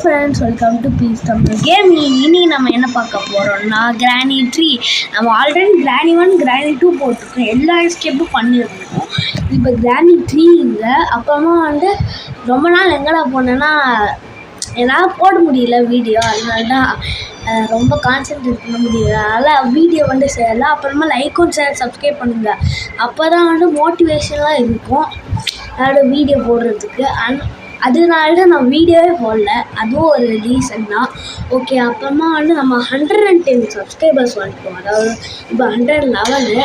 Friends, welcome to peace Tamil gaming. இன்னைக்கு நம்ம என்ன பார்க்க போகிறோம்னா கிரானி ட்ரீ. நம்ம ஆல்ரெடி கிரானி 1 கிரானி 2 போட்டிருக்கோம், எல்லா எஸ்கேப்பும் பண்ணியிருக்கோம். இப்போ கிரானி ட்ரீ இல்லை. அப்புறமா ரொம்ப நாள் எங்கடா போனேன்னா என்னால் போட முடியல வீடியோ, அதனால தான் ரொம்ப கான்சென்ட்ரேட் பண்ண முடியல. அதனால் வீடியோ செய்யலை. அப்புறமா லைக்கும் ஷேர் சப்ஸ்கிரைப் பண்ணுங்கள், அப்போ தான் மோட்டிவேஷனாக இருக்கும் அதோட வீடியோ போடுறதுக்கு. அதனால தான் நான் வீடியோவே போடல, அதுவும் ஒரு ரீசன் தான். ஓகே, அப்புறமா நம்ம 110 சப்ஸ்கிரைபர்ஸ் வந்துட்டோம், அதாவது இப்போ 111.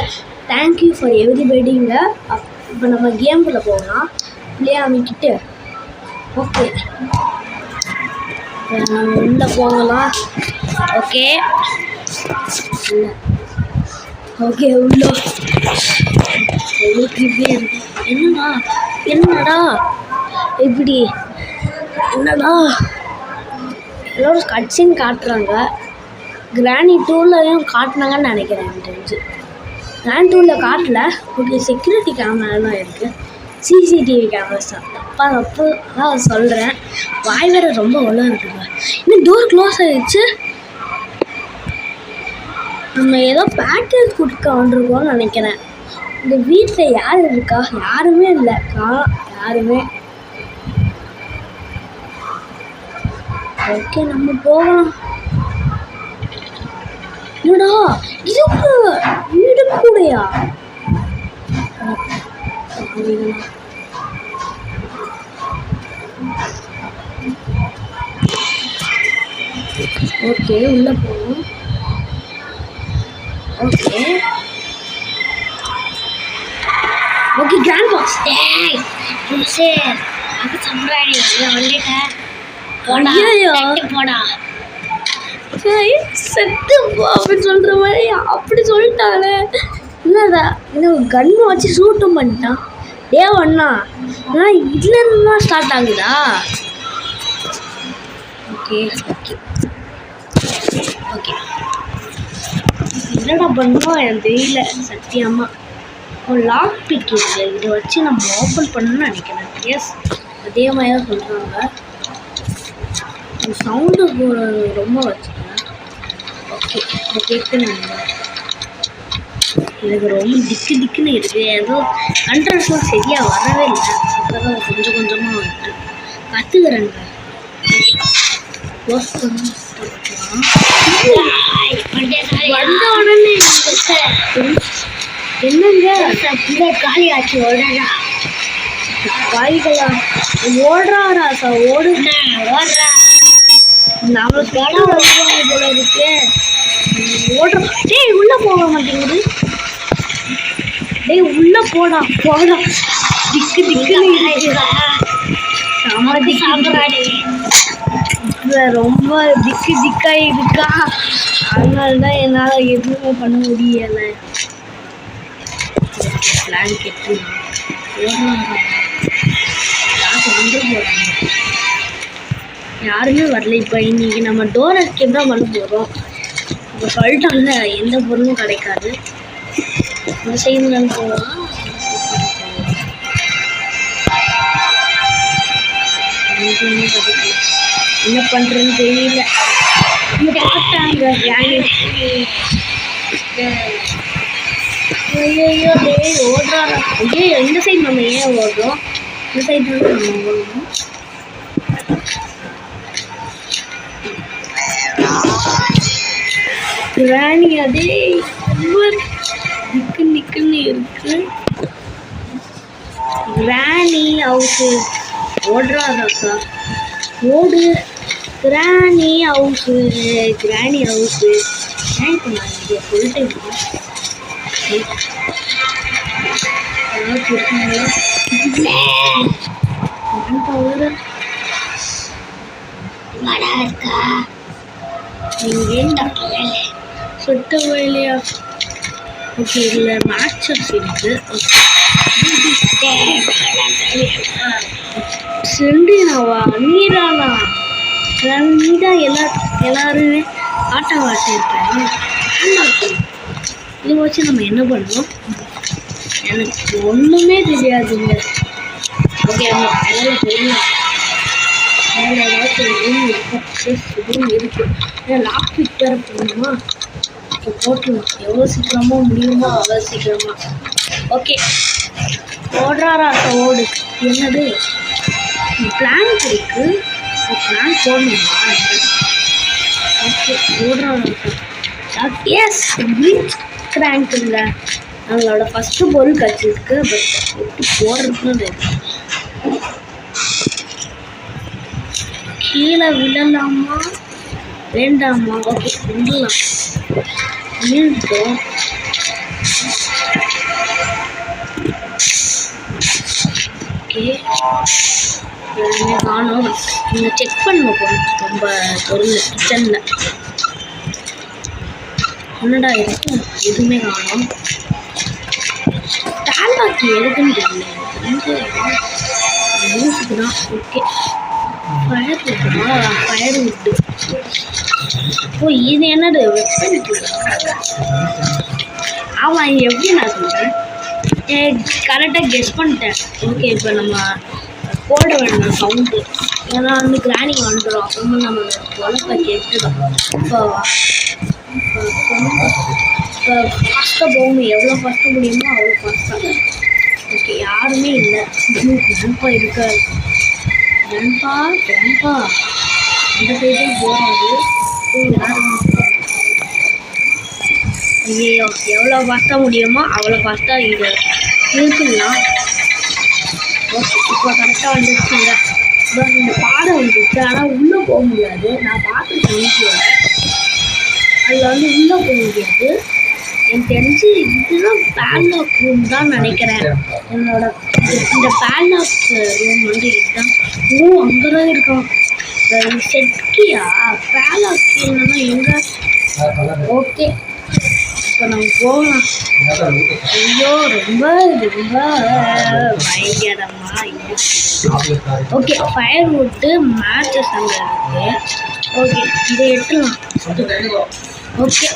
தேங்க்யூ ஃபார் எவ்ரிபடிங்க. இப்போ நம்ம கேமுக்குள்ளே போகலாம், பிளே அமைக்கிட்டு. ஓகே, உள்ளே போகலாம். ஓகே ஓகே உள்ள என்னடா இப்படி என்னடா எல்லோரும் கட்சின்னு காட்டுறாங்க. கிரானி 2லையும் காட்டினாங்கன்னு நினைக்கிறேன். எனக்கு தெரிஞ்சு கிரானி 2ல் காட்டல. ஓகே, செக்யூரிட்டி கேமராலாம் இருக்குது, சிசிடிவி கேமராஸ் தான். தப்பாக சொல்கிறேன், வாய் வேறு ரொம்ப ஒழுங்காக இருக்குங்க. இன்னும் டோர் க்ளோஸ் ஆகிடுச்சு. நம்ம ஏதோ பேக்கேஜ் கொடுக்க வந்துருக்கோம்னு நினைக்கிறேன். இந்த வீட்டில் யார் இருக்கா? யாருமே இல்லை, யாருமே. ஓகே, நம்ம போகலாம். என்னடா இது வீடு கூடயா? ஓகே, உள்ள போகணும். Okay okay, grand box. டேய் சரி, அது சம்பராடி வந்துட்டேன். போடா போடா, சரி செத்து போ அப்படின்னு சொல்கிற மாதிரி அப்படி சொல்லிட்டாங்களே. என்னடா இன்னும் கன்னு வச்சு ஷூட்டும் பண்ணிட்டான். ஒன்றா ஆனால் இதுலேருந்து தான் ஸ்டார்ட் ஆகுதா? ஓகே ஓகே ஓகே, என்னடா பண்ணுவோம் எனக்கு தெரியல சத்தியமாக. ஒரு லாக் பிக் இருக்குது, இதை வச்சு நம்ம ஓப்பன் பண்ணணும்னு நினைக்கிறேன். எஸ், அதே மாதிரி தான் சொல்கிறாங்க. சவுண்டு ரொம்ப வச்சுக்கிறேன். ஓகே, இப்போ கேட்குன்னு எனக்கு ரொம்ப திக்குன்னு இருக்குது. ஏதோ கண்ட்ரோல்ஸ்லாம் சரியாக வரவே இல்லை. இப்போ தான் கொஞ்சம் கொஞ்சமாக வந்துட்டு கற்றுக்கிறேங்க. க்ளோஸ் பண்ணி வந்த உடனே என்னங்க காலி ஆச்சு. காய்களா ஓடுறாரா சார்? ஓடுறா நாம போல இருக்கு. ஓடுற டேய், உள்ள போக மாட்டேங்குது. டேய் உள்ள போடா போடா. ரொம்ப திக்கா இருக்கா, அதனால தான் என்னால் எதுவுமே பண்ண முடியலை. பிளான் கெட்டு யாருமே வரல. இப்போ இன்னைக்கு நம்ம டோர் எஸ்கேப் தான் பண்ண போகிறோம். இப்போ சொல்லிட்டாங்க எந்த பொருளும் கிடைக்காது. இந்த சைடுலாம் போகலாம். என்ன பண்ணுறதுன்னு தெரியல. பார்த்தாங்க ஐயோ டேய் ஓடுறாரா? ஐயோ இந்த சைடு நம்ம ஏன் ஓடுறோம்? இந்த சைடு நம்ம ஓடணும். கிரானி அதே நிக்குன்னு இருக்கு. கிரானி ஹவுஸு ஓடுறாரா சார்? ஓடு கிரானி ஹவுஸு, கிரானி ஹவுஸு. இப்போ நான் இங்கே சொல்லிட்டேன். சுட்ட வயலையா? ஓகே, இதில் மேட்சஸ் இருக்கு. செண்டினாவா? நீதானா? நீதான் எல்லாருமே ஆட்டம் வாட்டிருப்பேன். இதை வச்சு நம்ம என்ன பண்ணோம்? எனக்கு ஒன்றுமே தெரியாதுங்க. ஓகே, வேலை தெரியும். வேலை ஏதாச்சும் பாக்ஸஸ் இதுவும் இருக்குது. ஏன்னா லாக் பிக் வேறு பண்ணணுமா? இப்போ போட்டுருவோம். எவ்வளோ சீக்கிரமாக முடியுமோ அவ்வளோ சீக்கிரமாக. ஓகே, ஓடுறாரா ஓடு. என்னது பிளான் இருக்கு? பிளான் போடணுமா? ஓகே, ஓடுறாரா. எஸ், பிளிட்ஸ் கிராங்க்குங்க. அவங்களோட ஃபஸ்ட்டு பொருள் கட்சிருக்கு. பட் எப்படி போடுறதுன்னு கீழே விழலாமா வேண்டாமா? ஓகே, விடலாம். விழுந்தோம். ஓகே, எல்லாமே காணும். நீங்கள் செக் பண்ணுங்க பொருள். ரொம்ப பொருள் கிச்சனில் என்னடா இருக்கு? எதுவுமே காணும். டால்மாக்கு எதுக்குன்னு தெரியல. மியூசிக் தான். ஓகே, ஃபயர் இருக்குமா? ஃபயர் விட்டு. ஓ, இது என்னது? வெப்பன். ஆமாம், இது எப்படி நான் சொல்கிறேன்? கரெக்டாக கெஸ் பண்ணிட்டேன். ஓகே, இப்போ நம்ம போட வேண்டாம் சவுண்டு. ஏன்னா வந்து கிராணி வந்துடும். அப்புறமா நம்ம உழப்ப கேட்டுடும். இப்போ ஃபாஸ்ட்டாக போகணும். எவ்வளோ ஃபாஸ்ட்டாக முடியுமோ அவ்வளோ ஃபாஸ்ட்டாக. ஓகே, யாருமே இல்லை. கிராண்ட்பா இருக்காரு. கிராண்ட்பா அந்த சைடும் போகாது. ஐயோ, எவ்வளோ ஃபாஸ்ட்டாக முடியுமோ அவ்வளோ ஃபாஸ்ட்டாக இது இருக்குலாம். ஓகே, இப்போ கரெக்டாக வந்துடுச்சுங்க. இப்போ இந்த பாதை வந்துடுச்சு. ஆனால் உள்ளே போக முடியாது. நான் பார்த்துருக்கேன் வீடியோவில். அதில் வந்து உள்ளே போக முடியாது. எனக்கு தெரிஞ்சு இதுதான் பேன்லாக் ரூம் தான் நினைக்கிறேன். என்னோட இந்த பேன்லாக் ரூம் வந்து இதுதான். ஓ, அங்கே தான் இருக்கான். செட்கியா பேன்லாக் என்னன்னா எங்கே? ஓகே, இப்போ நம்ம போகலாம். ஐயோ, ரொம்ப பயங்கரமாக இருக்கு. ஓகே, ஃபயர் வுட்டு மேட்சஸ் அங்கே இருக்குது. ஓகே, இதை எடுத்துலாம். ஓகே,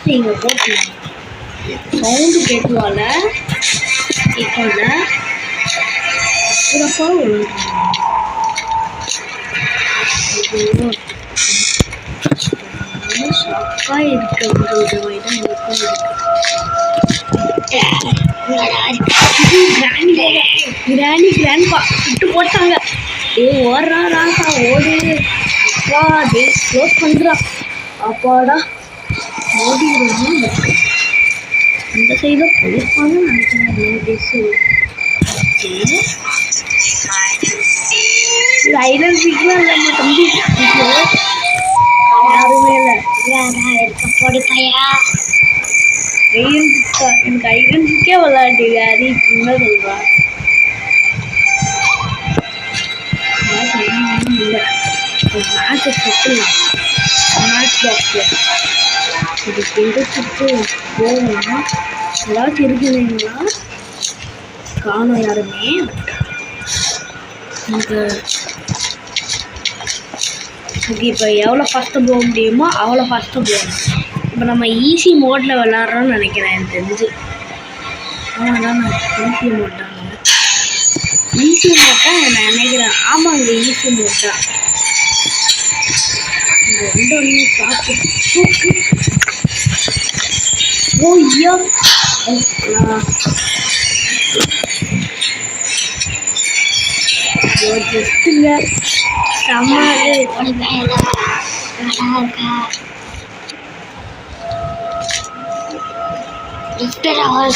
நீங்கள் போட்டுலாம். சவுண்டு கேட்குவால கேட்கல. சிறப்பாக ஷாக்காக இருக்கிறது தான் எனக்கும் கிராணி கிராண்ட்பா விட்டு போட்டாங்க. ஓடுறா ராசா ஓடு. அப்பா க்ளோஸ் பண்ணுறா. அப்பாடா ஓடிடுவோம். அந்த சைடில் போயிருப்பாங்கன்னு நினைக்கிறேன். ஐடன் சீக்கிரம் இல்லைம்மா தம்பி. யாருமே இல்லை. இருக்க போடி பையா. எனக்கு ஐடன் சிக்கே விளையாட்டு யாரு இப்படின்னா சொல்றா. இல்லை, மேட்சை செட்டுலாம். மேட்ச் பாக்ஸில் இது எடுத்துட்டு போகலாம். ஏதாச்சும் இருக்குதுங்களா? காணும் யாருமே. எனக்கு ஓகே, இப்போ எவ்வளோ ஃபாஸ்ட்டாக போக முடியுமோ அவ்வளோ ஃபாஸ்ட்டாக போகணும். இப்போ நம்ம ஈஸி மோடில் விளாட்றோன்னு நினைக்கிறேன். எனக்கு தெரிஞ்சு ஆமாம் தான். நான் ஈஸி மோட் தான் நான் நினைக்கிறேன். ஆமாங்க, ஈஸி மோட் தான். இந்த ரெண்டு ஒன்று பார்த்து ஐயோ ஜஸ்ட்டுங்க சமாளு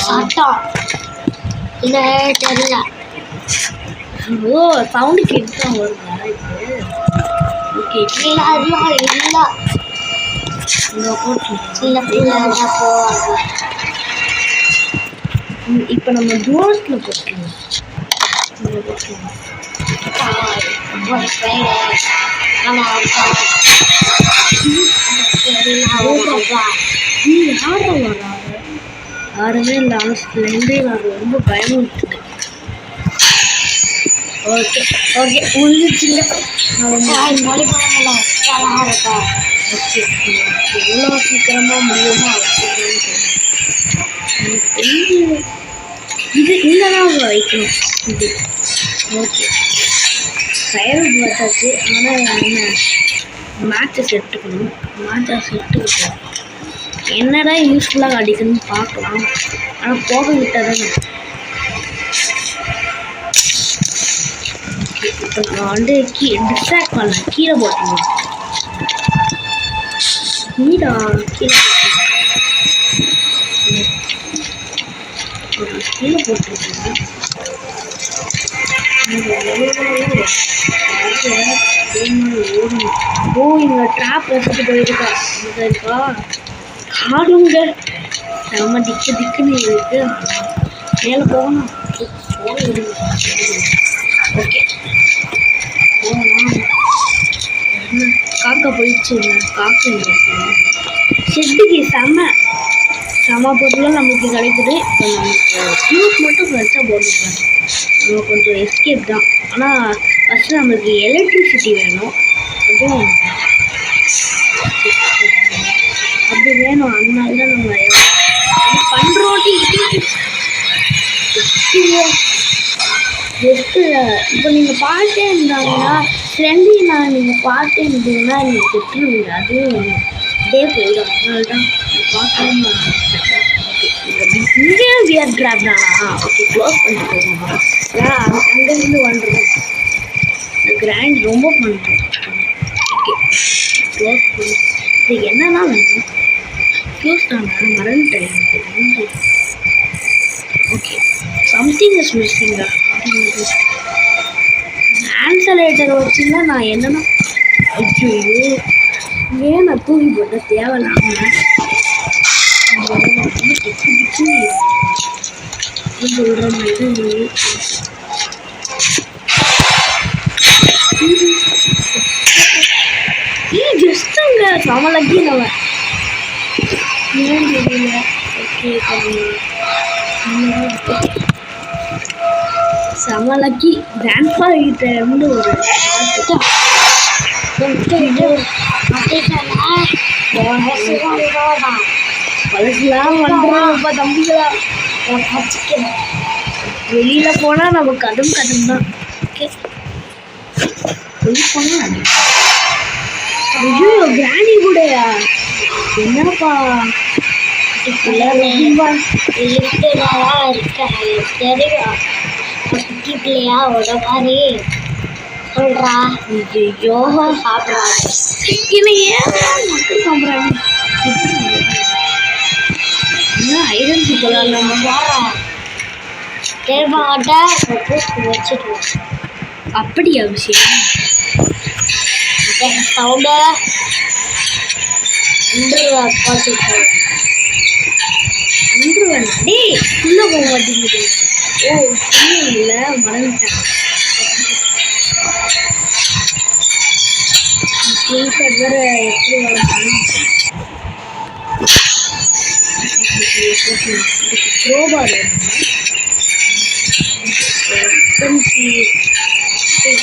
சட்டம் இல்லை தெரியல. ஓ, சவுண்டு கேட்டு தான் வருதா இது? ஓகே, இல்லை அதெல்லாம் இல்லை. இங்கே போட்டு சின்ன பிள்ளை போவாங்க. இப்போ நம்ம டோர்ஸில் போட்டுருவோம். இங்கே போட்டுருவோம். யாருமே இல்லை. லாஸ்ட்லேருந்தே நான் ரொம்ப பயமுறுத்துட்டேன். ஓகே ஓகே, முடிஞ்சிச்சுங்க. ஓகே, எவ்வளோ சீக்கிரமாக முடியுமோ இது இங்கே தான் வைக்கணும். இது ஓகே, ஃபயர் பார்த்தாச்சு. ஆனால் என்ன மேட்சஸ் எடுத்துக்கணும். மேட்சஸ் எடுத்துக்கிட்டோம். என்னடா யூஸ்ஃபுல்லாக அடிக்கணும்னு பார்க்கலாம். ஆனால் போக விட்டாதானே. இப்போ நான் வந்து டிஸ்ட்ராக்ட் பண்ணேன். கீழே போட்டுருவேன். கீழே கீழே போட்டுருக்கேன். ஓ இங்க ட்ராப் வச்சுட்டு போயிருக்கா. இங்க இருக்கா காடுங்க. நம்ம திக்குன்னு இருக்கு. மேலே போகணும். ஓகே காக்கா போயிடுச்சுங்க. காக்கா ஷெட்டுக்கு செம பொருளும் நமக்கு கிடைக்குது. இப்போ நமக்கு ஃபியூஸ் மட்டும் வச்சா போட்டுருக்காங்க. நம்ம கொஞ்சம் எஸ்கேப் தான். ஆனால் ஃபஸ்ட்டு நம்மளுக்கு எலக்ட்ரிசிட்டி வேணும். அதுவும் அப்படி வேணும். அதனால தான் நம்ம பண்ணுறோம். ஜஸ்ட்டு இப்போ நீங்கள் பார்த்தே இருந்தாங்கன்னா ஃப்ரெண்ட்லினா நீங்கள் பார்த்தே இருந்தீங்கன்னா நீங்கள் திட்டுருவீங்க. அதுவும் டே போயிடும். அதனால தான் பார்க்கணும். இங்கே வியர் ட்ராப் தானா? ஓகே க்ளோஸ் பண்ணி போகணுமா? ஏன்னா அங்கேருந்து வந்துடும். கிராண்ட் ரொம்ப பண்ணுறோம். ஓகே க்ளோஸ் பண்ணி இது என்னன்னா வேணும். ஃபியூஸ் தானே மறந்துட்டேன். Okay something is missing. ஆன்சலேட்டர் வச்சுன்னா நான் என்னன்னா ஐயோ ஏன் நான் தூக்கி போட்ட தேவையில்லாம சொல்கிற மாதிரி ஜஸ்ட்டுங்க சமலக்கி நம்ம ஏன் தெரியல. ஓகே சமலக்கி கிராண்ட்பா கிட்ட இருந்து ஒரு பழசுலாம் வந்துடும்ப்பா தம்பிகளா. வெளியில போனா நம்ம கதம் தான். ஓகே போனா ஐயோ கிராணி கூடயா? என்னப்பா பிள்ளையா ஒரு மாதிரி சொல்றா. யோகா சாப்பிட்றாங்க. மக்கள் சாப்பிட்றாங்க. ஐடென்டி சொல்லலாம். நம்ம போகிறோம் தேர்மாட்ட வச்சுருவோம். அப்படியா விஷயம்? சவுண்ட அன்று வேணாடி உள்ள போக மாட்டேங்குது. ஓ இல்லை மறந்துட்டேன். ஸ்க்ரீன்ஷாட் வேறு எப்படி வளர்த்தாங்க. க்ரோபார்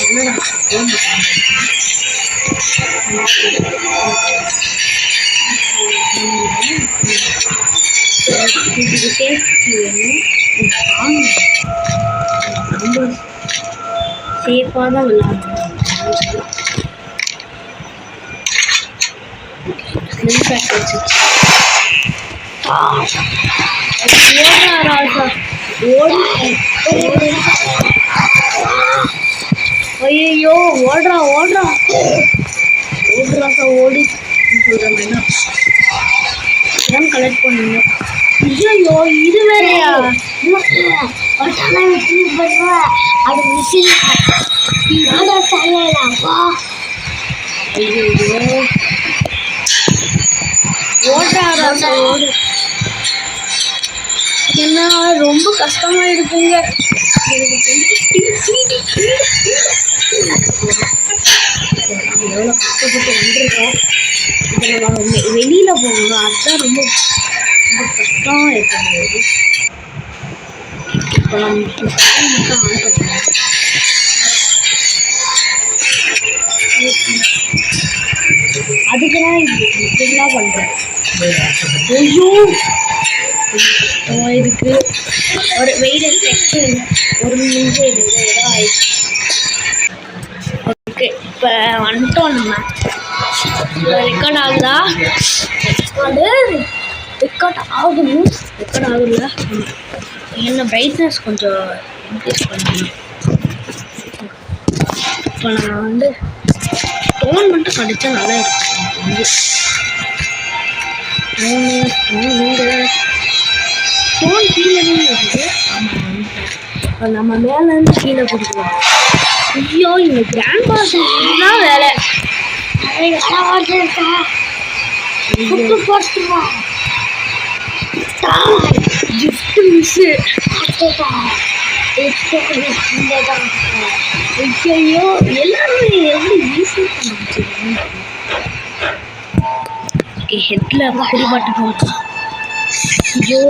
என்னடா சேஃப்டி வேணும். ரொம்ப சேஃபாக தான் விளாடணும். Slim back வச்சுச்சு. ஐயோ ஓடுறா ராசா ஓடி சொல்ற மாதிரி தான் கலெக்ட் பண்ணுங்க. ஐயோ இது வேறையா? அது மிஷின் ஐயோ ஓடுறா ராசா ஓடு. என்ன ரொம்ப கஷ்டமா இருக்குங்க. எவ்வளோ கஷ்டப்பட்டு வந்துருக்கோம். இதில் நம்ம வெளியில் போகணும். அதுதான் ரொம்ப ரொம்ப கஷ்டம் இருக்குது. இப்போ நம்ம மட்டும் ஆன் பண்ணுறோம். அதுக்கு தான் இப்படிலாம் பண்ணுறேன். ஐயோ கஷ்டமாக இருக்குது. ஒரு வெயிட் செக்ஷன் ஒரு நிமிஷம் இருக்குது. ஏதோ ஆயிடுச்சு. இப்போ வந்துட்டோம் நம்ம. ரெக்கார்ட் ஆகுதா? ரெக்கார்ட் ஆகணும். ரெக்கார்ட் ஆகுதுல. என்ன பிரைட்னஸ் கொஞ்சம் இன்க்ரீஸ் பண்ணணும். இப்போ நம்ம வந்து டோன் மட்டும் கிடைச்சா நல்லா இருக்கும். டோன் கீழே இருக்குது. ஆமாம், இப்போ நம்ம மேலேருந்து கீழே கொடுக்கலாம். ஐயோ, இந்த கிராண்ட் பாஸ் தான் வேலை. Gift miss. ஐயோ, எல்லாருமே எப்படி ஈஸி பண்ணிச்சு. ஓகே, ஹெட்டில் குடிபாட்டு. ஐயோ,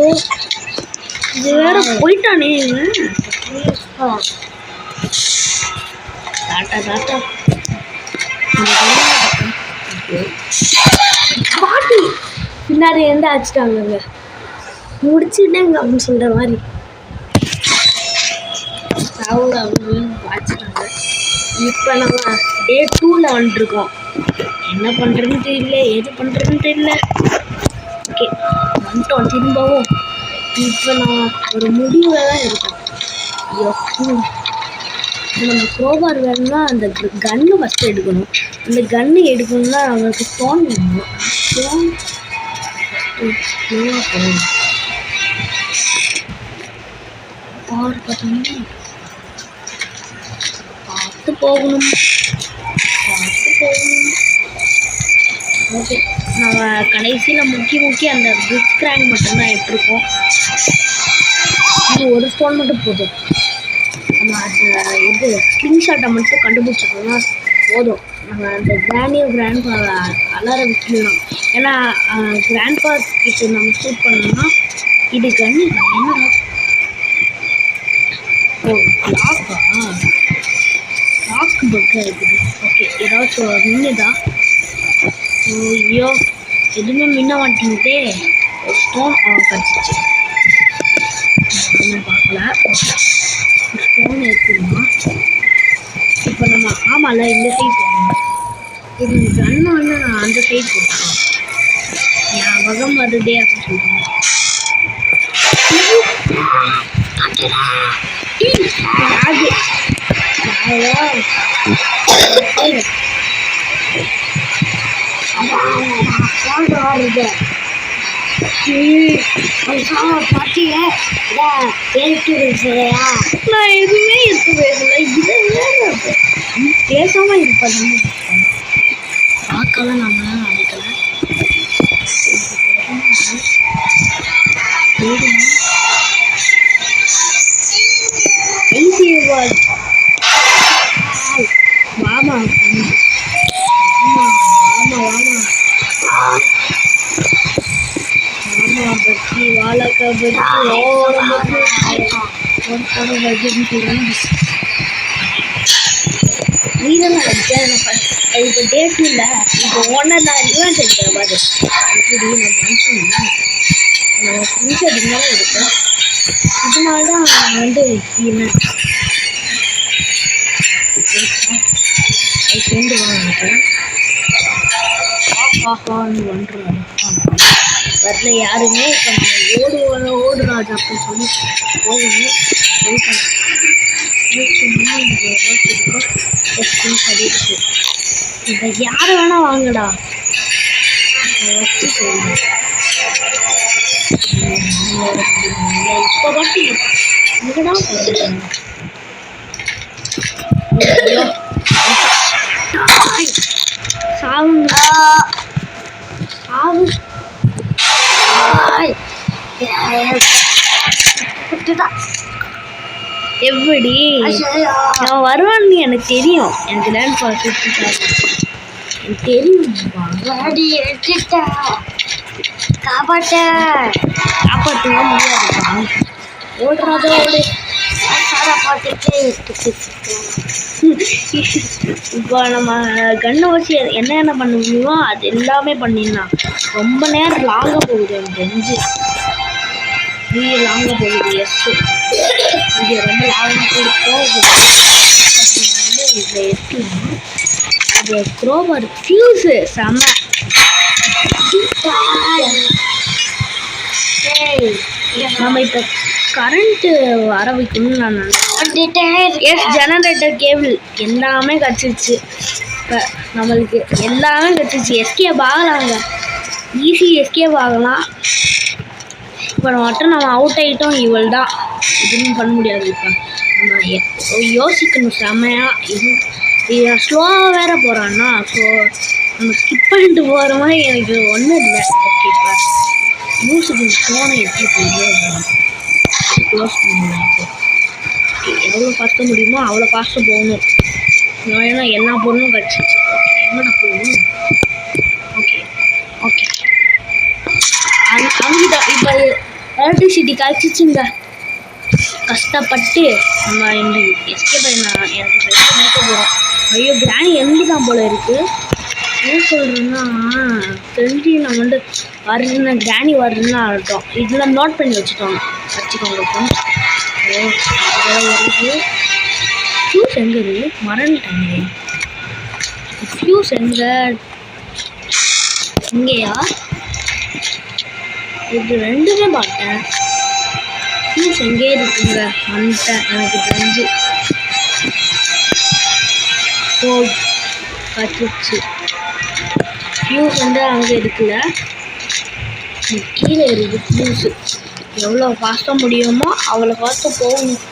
இது வேற போயிட்டானே. டாட்டா டாட்டா பாட்டி பின்னாடி எந்த அடிச்சிட்டாங்க. முடிச்சுட்டேங்க அப்படின்னு சொல்கிற மாதிரி அவங்க வாச்சிட்டாங்க. இப்போ நம்ம டே 2ல் வந்துருக்கோம். என்ன பண்ணுறதுன்னு தெரியல, எது பண்ணுறதுன்னு தெரியல. ஓகே, வந்துட்டோம் திரும்பவும். இப்போ நான் ஒரு முடிவில் தான் இருக்கேன். ஐயோ, நம்ம க்ரோபார் வேணும்னா அந்த கன்று ஃபஸ்ட்டு எடுக்கணும். அந்த கன்று எடுக்கணும்னா நம்மளுக்கு ஸ்டோன் வேணும். ஸ்டோன் போகணும். பார்த்தோம்னா பார்த்து போகணும். ஓகே, நம்ம கடைசியில் முக்கி அந்த பிரிட்ஜ் கிராங்க் மட்டும்தான் எடுத்துருக்கோம். இது ஒரு ஸ்டோன் மட்டும் போதும். நம்ம அந்த இது ஸ்க்ரீன்ஷாட்டை மட்டும் கண்டுபிடிச்சிட்டோம்னா போதும். நம்ம அந்த கிராண்ட் அலார விட்டுலாம். ஏன்னா கிராண்ட் பா கிட்ட நம்ம ஷூட் பண்ணோம்னா இது கண்ணு என்னடா. ஓ, லாக் பக்காக இருக்குது. ஓகே, ஏதாச்சும் மின்னுதா? ஐயோ, எதுவுமே மின்ன மாட்டேங்குதே. ஒரு ஸ்டோன் கிடச்சிச்சு. ஒன்றும் பார்க்கல. ஸ்டோன் இருக்குதுமா. இப்போ நம்ம ஆமாம்ல இந்த சைட் போகணும். இது கண்ணு வந்து நான் அந்த சைட் போட்டுருக்கேன். ஞாபகம் வருதே அப்படின்னு சொல்லுவாங்க. நான் எதுவுமே இருக்க பேசல. இதை பேசாம இருப்பது பார்க்கலாம். நம்ம அழைக்கல. வாமா பற்றி வாழக்கா நீதான் இப்போ டேட் இல்லை. இப்போ ஒன்றரை ஈவெண்ட் இருக்கிற மாதிரி எப்படி நம்ம மனுஷன் புதுசாக இருந்தாலும் இருக்கும். இதனால தான் வந்து என்ன கொண்டு வாங்கிட்டேன். ஆஹான்னு ஒன்றுறாரு வரல யாருமே. இப்போ நம்ம ஓடுறாது அப்படின்னு சொல்லி போகணும். இப்போ யார் வேணா வாங்கடா. இப்போ வாட்டி இங்கதான் சாவுங்க சாவு. எப்படி அவன் வருவான்னு எனக்கு தெரியும். எனக்கு லேண்ட் பாஸ் எனக்கு தெரியும். காப்பாற்றவே முடியாதுப்பா. ஓடுறாதோ ஓடு. இப்போ நம்ம கண்ணை வச்சு என்ன பண்ண முடியுமோ அது எல்லாமே பண்ணிடலாம். ரொம்ப நேரம் லாங்காக போகுது. எனக்கு தெரிஞ்சு வீடியோ லாங்காக போகுது. எஸ், வீடியோ ரொம்ப லாங்காக போகுது. வந்து இதில் எடுத்துக்கலாம். இந்த க்ரோவர் ஃபியூஸு செம்ம. நம்ம இப்போ கரண்ட்டு வர வைக்கணும்னு நான் நினைக்கிறேன். எஸ் ஜெனரேட்டர் கேபிள் எல்லாமே கிடச்சிருச்சு. இப்போ நம்மளுக்கு எல்லாமே கிடச்சிருச்சு. எஸ்கேப் ஆகலாங்க, ஈஸி எஸ்கேப் ஆகலாம். இப்போ மட்டும் நம்ம அவுட் ஆகிட்டோம், இவள் தான் எதுவும் பண்ண முடியாது. இப்போ நம்ம யோசிக்கணும் செம்மையாக. இது ஸ்லோவாக வேறு போகிறான்னா, ஸோ நம்ம ஸ்கிப் பண்ணிட்டு போகிற மாதிரி எனக்கு ஒன்றும் இல்லை. ஓகே, இப்போ மியூசிக்கு ஃபோனை எப்படி போகுது க்ளோஸ் பண்ணணும். எவ்வளோ ஃபாஸ்ட்டாக முடியுமோ அவ்வளோ ஃபாஸ்ட்டாக போகணும். ஏன்னா எல்லா பொருளும் கிடச்சிச்சு. ஓகே, எங்கடா போகணும்? ஓகே ஓகே அங்கிட்ட இப்போ எலக்ட்ரிசிட்டி கிடச்சிச்சுங்க. கஷ்டப்பட்டு நம்ம இந்த எஸ்கேப் எனக்கு மீட்ட போகிறோம். ஐயோ கிராணி எங்கே தான் போல் இருக்குது. என்ன சொல்கிறேன்னா தெரிஞ்சு நம்ம வந்து வருதுன்னா கிராணி வருதுன்னு ஆகட்டும். இதெல்லாம் நோட் பண்ணி வச்சுக்கோங்க. ஓ வருது. ஃபியூஸ் எங்கே இருக்குது? மறந்துட்டாங்க. ஃபியூஸ் எங்கே? இங்கேயா? இது ரெண்டுமே பார்த்தேன். ஃபியூஸ் எங்கே இருக்குங்க? வந்துட்டேன் எனக்கு தெரிஞ்சு. ஓ கற்றுச்சு. ஃபியூஸ் வந்து அங்கே இருக்குல்ல, கீழே இருக்குது ஃபியூஸு. எவ்வளோ ஃபாஸ்ட்டாக முடியுமோ அவ்வளோ ஃபாஸ்ட்டாக போகணும்.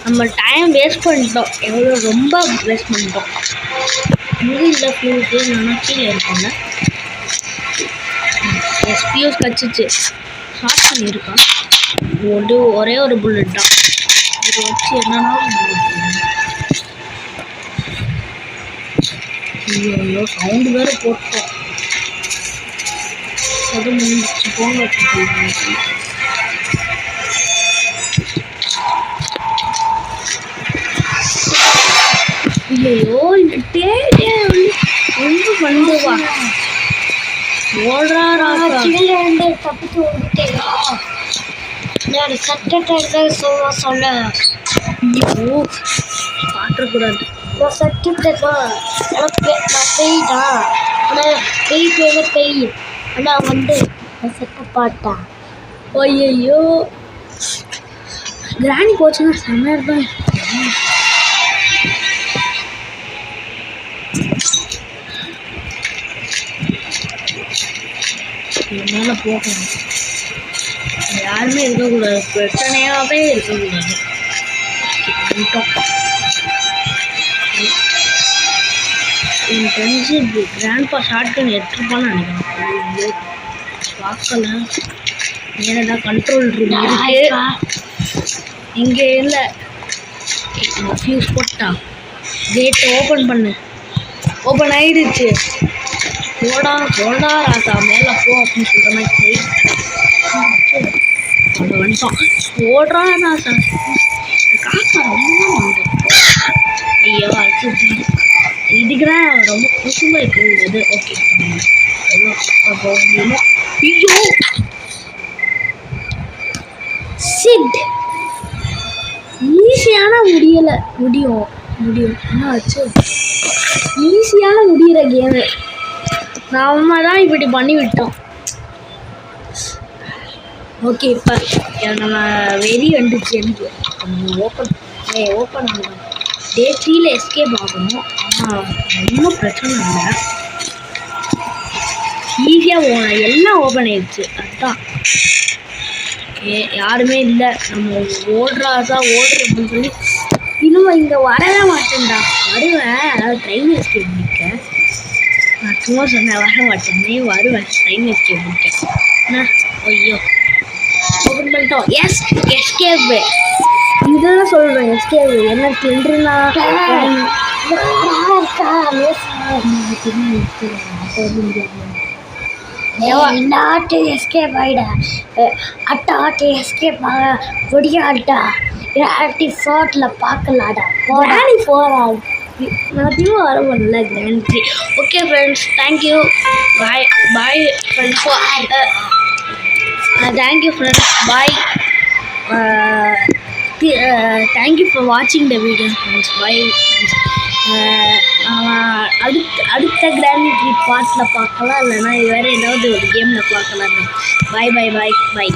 நம்ம டைம் வேஸ்ட் பண்ணிட்டோம், எவ்வளோ ரொம்ப வேஸ்ட் பண்ணிட்டோம். இங்கே இல்லை ஃபியூஸு, நான் கீழே இருக்கோங்க. எஸ் ஃபியூஸ் கிடச்சிச்சு. ஷார்ட் பண்ணியிருக்கான். ஒரே ஒரு புல்லட் தான். இதை வச்சு என்னன்னா ஐயோ சவுண்டு வேறு போட்டோம். அது முடிச்சு போங்க. ஐயோ இந்த டேட்டே வந்து ரொம்ப பண்ணுவா. ஓடுறா இருந்து தப்பிச்சு ஓடிட்டேன். நான் சட்டத்தை சொல்ல ஐயோ காட்டக்கூடாது. நான் சட்டத்தை நான் பெய்தான். ஆனால் பெய் பேர பெய். ஆனால் வந்து நான் சட்டை பாட்டேன். ஐயோ கிராணி போச்சுன்னா செம்மையாக இருப்பேன். என்னால போகணும். யாருமே இருக்கக்கூடாது, பிரச்சனையாகவே இருக்கக்கூடாது. என் தெரிஞ்சு கிராண்ட்பா ஷார்ட்கன் எடுத்துருப்பான்னு நினைக்கிறேன். பார்க்கல. ஏன்னா கண்ட்ரோல் ரூம் இருக்கு இங்கே இல்லை. ஃபியூஸ் போட்டான். கேட்டை ஓப்பன் பண்ணு. ஓப்பன் ஆயிடுச்சு. போடா போடா ராசா மேலே போ அப்படின்னு சொல்கிற மாதிரி அதை வந்துட்டோம். ஓடுறா ராசா. காக்கா ரொம்ப ஐயோ அடிச்சு. இதுக்குதான் ரொம்ப குசுமாக இருக்குது. ஓகே போக முடியுமோ? ஐயோ சிட் ஈஸியான முடியும் என்ன ஆச்சு? ஈஸியான முடிகிற கேமு நம்ம தான் இப்படி பண்ணி விட்டோம். ஓகே இப்போ நம்ம வெறி வந்துச்சு எனக்கு. ஓப்பன் பண்ணணும். டே 3ல் எஸ்கேப் ஆகணும். ஆனால் ஒன்றும் பிரச்சனை இல்லை, ஈஸியாக போகணும். எல்லாம் ஓப்பன் ஆயிடுச்சு. அதுதான் யாருமே இல்லை. நம்ம ஓடுறாதான் அப்படின்னு சொல்லி இன்னும் இங்கே வரவே மாட்டேன்டா. வருவேன், அதாவது ட்ரெயின் எஸ்கேப் முடிக்க. நான் சும்மா சொன்னேன் வர மாட்டேன்னே. வருவேன் ட்ரெயின் எஸ்கேப் முடிக்க. ஐயோ ஓப்பன் பண்ணிட்டோம். Yes escape. இதெல்லாம் சொல்கிறேன் எஸ்கேப். என்ன சொல்றேன்னா நாட்டு எஸ்கேப் ஆகிட அட்டாட்டு எஸ்கேப் ஆக முடியாட்டா. கிராண்டி 4ல் பார்க்கலாடா. கிராண்டி 4 நான் வர முடியல. கிராண்டி okay friends, thank you. Bye friends. Thank you friends. Bye. Thank you for watching the video friends. Bye friends. அடுத்த கிராணி ட்ரீ பார்ட்டில் பார்க்கலாம், இல்லைனா இது வேறு ஏதாவது ஒரு கேமில் பார்க்கலாம். பாய் பாய் பாய் பாய்.